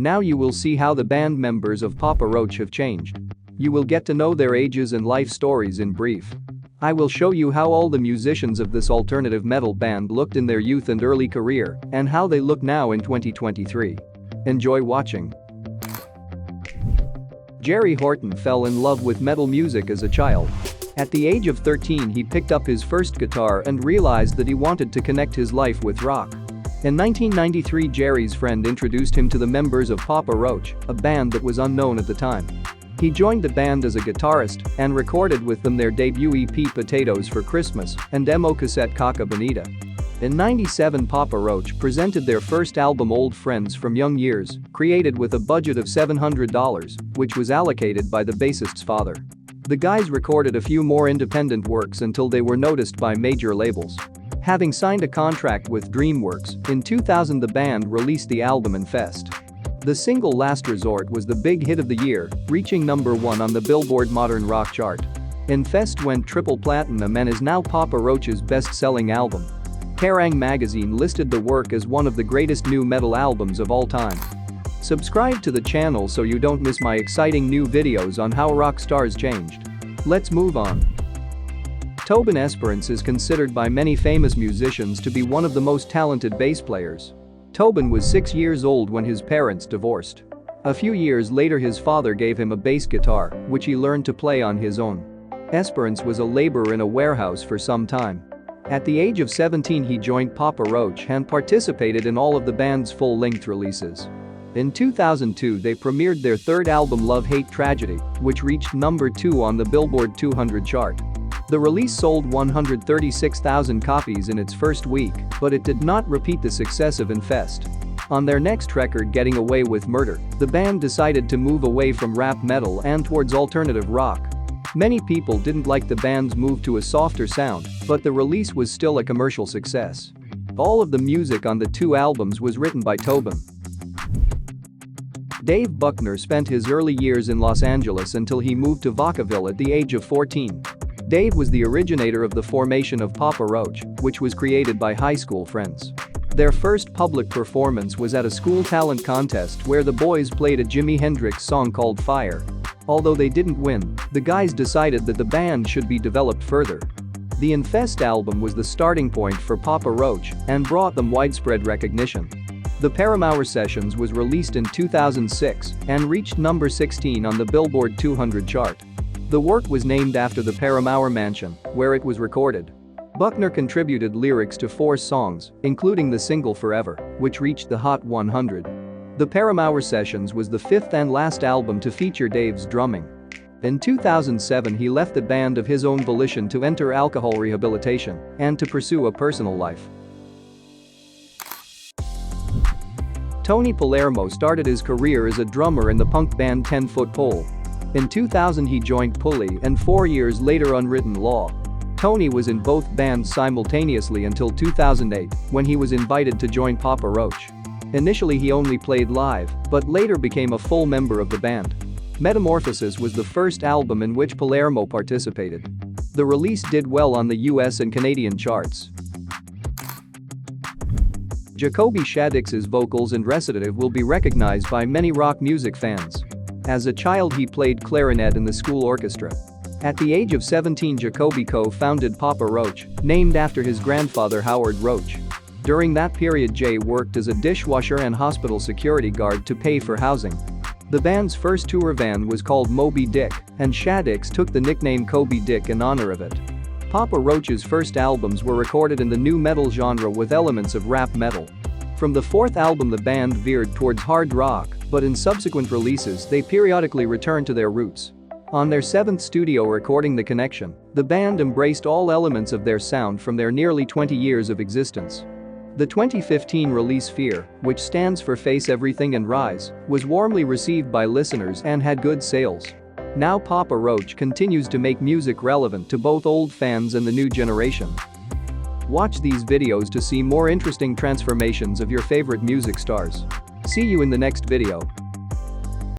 Now you will see how the band members of Papa Roach have changed. You will get to know their ages and life stories in brief. I will show you how all the musicians of this alternative metal band looked in their youth and early career and how they look now in 2023. Enjoy watching. Jerry Horton fell in love with metal music as a child. At the age of 13, he picked up his first guitar and realized that he wanted to connect his life with rock. In 1993, Jerry's friend introduced him to the members of Papa Roach, a band that was unknown at the time. He joined the band as a guitarist and recorded with them their debut EP Potatoes for Christmas and demo cassette Caca Bonita. In '97, Papa Roach presented their first album Old Friends from Young Years, created with a budget of $700, which was allocated by the bassist's father. The guys recorded a few more independent works until they were noticed by major labels. Having signed a contract with DreamWorks, in 2000 the band released the album Infest. The single Last Resort was the big hit of the year, reaching #1 on the Billboard Modern Rock chart. Infest went triple platinum and is now Papa Roach's best-selling album. Kerrang! Magazine listed the work as one of the greatest new metal albums of all time. Subscribe to the channel so you don't miss my exciting new videos on how rock stars changed. Let's move on. Tobin Esperance is considered by many famous musicians to be one of the most talented bass players. Tobin was 6 years old when his parents divorced. A few years later, his father gave him a bass guitar, which he learned to play on his own. Esperance was a laborer in a warehouse for some time. At the age of 17, he joined Papa Roach and participated in all of the band's full-length releases. In 2002, they premiered their third album Love Hate Tragedy, which reached #2 on the Billboard 200 chart. The release sold 136,000 copies in its first week, but it did not repeat the success of Infest. On their next record, Getting Away with Murder, the band decided to move away from rap metal and towards alternative rock. Many people didn't like the band's move to a softer sound, but the release was still a commercial success. All of the music on the two albums was written by Tobin. Dave Buckner spent his early years in Los Angeles until he moved to Vacaville at the age of 14. Dave was the originator of the formation of Papa Roach, which was created by high school friends. Their first public performance was at a school talent contest where the boys played a Jimi Hendrix song called Fire. Although they didn't win, the guys decided that the band should be developed further. The Infest album was the starting point for Papa Roach and brought them widespread recognition. The Palermo Sessions was released in 2006 and reached #16 on the Billboard 200 chart. The work was named after the Palermo mansion, where it was recorded. Buckner contributed lyrics to 4 songs, including the single Forever, which reached the Hot 100. The Palermo Sessions was the 5th and last album to feature Dave's drumming. In 2007, he left the band of his own volition to enter alcohol rehabilitation and to pursue a personal life. Tony Palermo started his career as a drummer in the punk band 10 Foot Pole. In 2000, he joined Pulley and 4 years later Unwritten Law. Tony was in both bands simultaneously until 2008, when he was invited to join Papa Roach. Initially, he only played live, but later became a full member of the band. Metamorphosis was the first album in which Palermo participated. The release did well on the US and Canadian charts. Jacoby Shaddix's vocals and recitative will be recognized by many rock music fans. As a child, he played clarinet in the school orchestra. At the age of 17, Jacoby co-founded Papa Roach, named after his grandfather Howard Roach. During that period, Jay worked as a dishwasher and hospital security guard to pay for housing. The band's first tour van was called Moby Dick, and Shaddix took the nickname Kobe Dick in honor of it. Papa Roach's first albums were recorded in the nu metal genre with elements of rap metal. From the 4th album, the band veered towards hard rock, but in subsequent releases they periodically returned to their roots. On their 7th studio recording, The Connection, the band embraced all elements of their sound from their nearly 20 years of existence. The 2015 release Fear, which stands for Face Everything and Rise, was warmly received by listeners and had good sales. Now Papa Roach continues to make music relevant to both old fans and the new generation. Watch these videos to see more interesting transformations of your favorite music stars. See you in the next video.